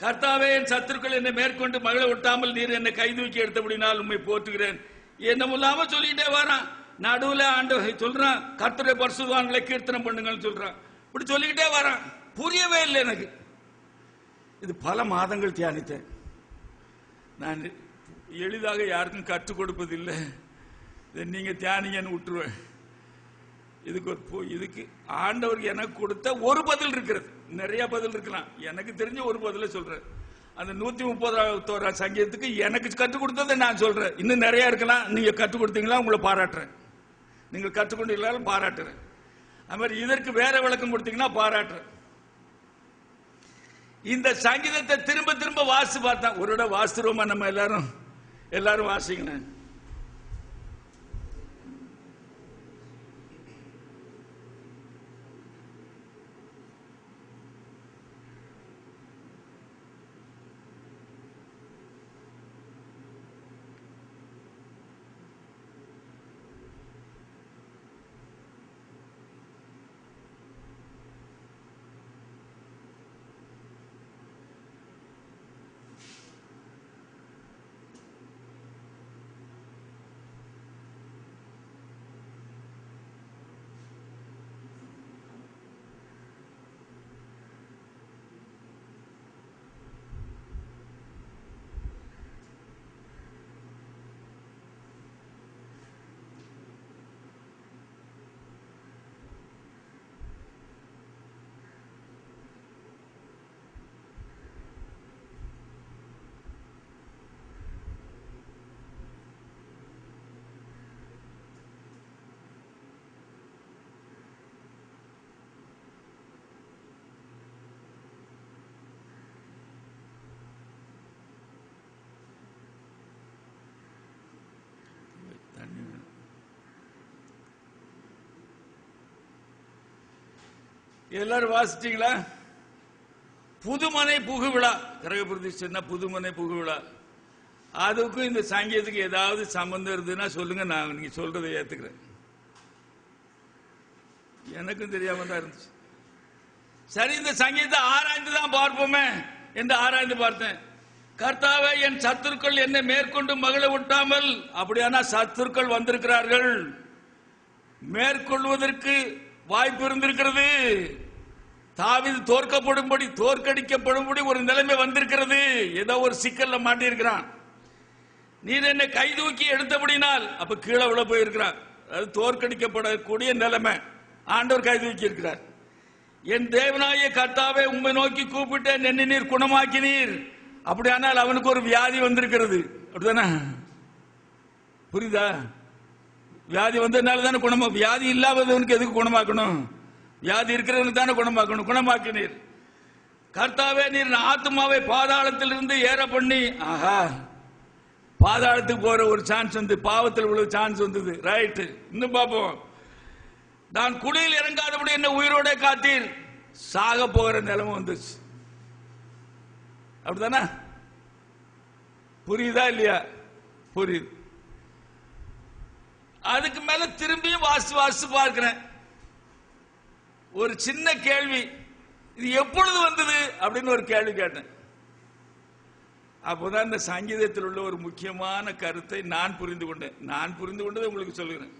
கர்த்தாவே, என் சத்துருக்கள் என்னை மேற்கொண்டு மகள விட்டாமல் நீர் என்னை கைதூக்கி எடுத்தபடினால் உண்மை போற்றுகிறேன். என்னமில்லாம சொல்லிட்டே வரான். நடுவுல ஆண்டவர் சொல்றான், கர்த்தருடைய பரிசுத்தவான்களை கீர்த்தனம் பண்ணுங்கன்னு சொல்றான். இப்படி சொல்லிக்கிட்டே வரான். புரியவே இல்லை எனக்கு. இது பல மாதங்கள் தியானித்தேன். நான் எளிதாக யாருக்கும் கற்றுக் கொடுப்பதில்லை. இதை நீங்க தியானிங்கன்னு விட்டுருவேன். இதுக்கு ஆண்டவருக்கு எனக்கு கொடுத்த ஒரு பதில் இருக்கிறது. நிறைய பதில் இருக்கலாம். எனக்கு தெரிஞ்ச ஒரு பதில சொல்றேன். அந்த 131 சங்கீதத்துக்கு எனக்கு கற்றுக் கொடுத்ததை நான் சொல்றேன். இன்னும் நிறைய இருக்கலாம். நீங்க கற்றுக் கொடுத்தீங்களா உங்களை பாராட்டுறேன். நீங்கள் கற்றுக்கொண்டீங்களா பாராட்டுறேன். அது மாதிரி இதற்கு வேற விளக்கம் கொடுத்தீங்கன்னா பாராட்டுறேன். இந்த சங்கீதத்தை திரும்ப திரும்ப வாசி பார்த்தேன். ஒரு இடம் வாசிருவோமா? நம்ம எல்லாரும் வாசிங்களேன். எல்லாரும் வாசிட்டீங்களா? புதுமனை புகுவிழா, கிரக பிரதிஷ்டை புதுமனை புகுவிழா. அதுக்கும் இந்த சங்கீதத்துக்கு ஏதாவது சம்பந்தம் இருந்ததுன்னா சொல்லுங்க. நான் நீங்க சொல்றதை ஏத்துக்கிறேன். எனக்கும் தெரியாம தான் இருந்துச்சு. சரி, இந்த சங்கீதத்தை ஆராய்ந்து தான் பார்ப்போமே என்று ஆராய்ந்து பார்த்தேன். கர்த்தாவே, என் சத்துருக்கள் என்னை மேற்கொண்டு மகள விட்டாமல். அப்படியானா சத்துருக்கள் வந்திருக்கிறார்கள். மேற்கொள்வதற்கு வாய்ப்பு இருந்திருக்கிறது. தாவீது தோற்கடிக்கப்படும்படி ஒரு நிலைமை வந்திருக்கிறது. ஏதோ ஒரு சிக்கல்ல மாட்டி இருக்கிறான். நீர் என்னை கைதூக்கி எடுத்தபடினால், அப்ப கீழே விழ போயிருக்கிறான். அது தோற்கடிக்கப்படக்கூடிய நிலைமை. ஆண்டவர் கைதூக்கி இருக்கிறார். என் தேவனாகிய கர்த்தாவே, உம்மை நோக்கி கூப்பிட்டேன், என்னை நீர் குணமாக்கினீர். அப்படியானால் அவனுக்கு ஒரு வியாதி வந்திருக்கிறது. அப்படிதானே? புரியுதா? வியாதி வந்ததுனால தானே குணமா. வியாதி இல்லாதவனுக்கு எதுக்கு குணமாக்கணும்? வியாதி இருக்கிறவனுக்கு தானே குணமாக்கணும். குணமாக்கினீர். கர்த்தாவே, நீர் ஆத்மாவை பாதாளத்தில் இருந்து ஏற பண்ணி. ஆஹா, பாதாளத்துக்கு போற ஒரு சான்ஸ் வந்து, பாவத்தில் உள்ள சான்ஸ் வந்தது. ரைட். இன்னும் பார்ப்போம். நான் குழியில் இறங்காதபடி என்ன உயிரோட காத்தீர். சாக போகிற நிலைமை வந்துச்சு. அப்படித்தானே? புரியுதா இல்லையா? புரியுது. அதுக்கு மேல திரும்பியும் வாசி பார்க்கிறேன். ஒரு சின்ன கேள்வி, இது எப்பொழுது வந்தது அப்படின்னு ஒரு கேள்வி கேட்டேன். அப்போதான் இந்த சங்கீதத்தில் உள்ள ஒரு முக்கியமான கருத்தை நான் புரிந்து கொண்டேன். நான் புரிந்து கொண்டதை உங்களுக்கு சொல்லுகிறேன்.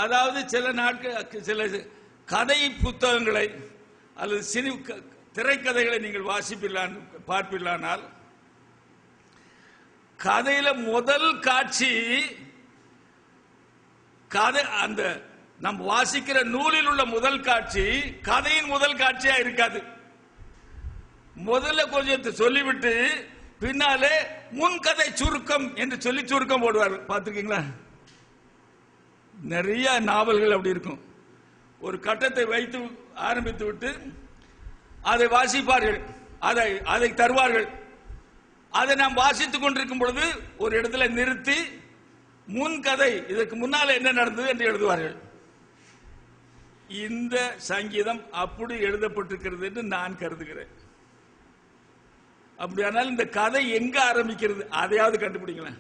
அதாவது சில கதை புத்தகங்களை அல்லது திரைக்கதைகளை நீங்கள் பார்ப்பீர்களானால், கதையில முதல் காட்சி கதை, அந்த நாம் வாசிக்கிற நூலில் உள்ள முதல் காட்சி கதையின் முதல் காட்சியா இருக்காது. முதல்ல கொஞ்சத்தை சொல்லிவிட்டு பின்னாலே முன்கதை சுருக்கம் என்று சொல்லி சுருக்கம் போடுவார்கள். பார்த்திருக்கீங்களா? நிறைய நாவல்கள் அப்படி இருக்கும். ஒரு கட்டத்தை வைத்து ஆரம்பித்து விட்டு அதை வாசிப்பார்கள், அதை தருவார்கள். அதை நாம் வாசித்துக் கொண்டிருக்கும் பொழுது ஒரு இடத்துல நிறுத்தி முன் கதை, இதற்கு முன்னால் என்ன நடந்தது என்று எழுதுவார்கள். இந்த சங்கீதம் அப்படி எழுதப்பட்டிருக்கிறது என்று நான் கருதுகிறேன். அப்படியானால் இந்த கதை எங்க ஆரம்பிக்கிறது, அதையாவது கண்டுபிடிங்களேன்.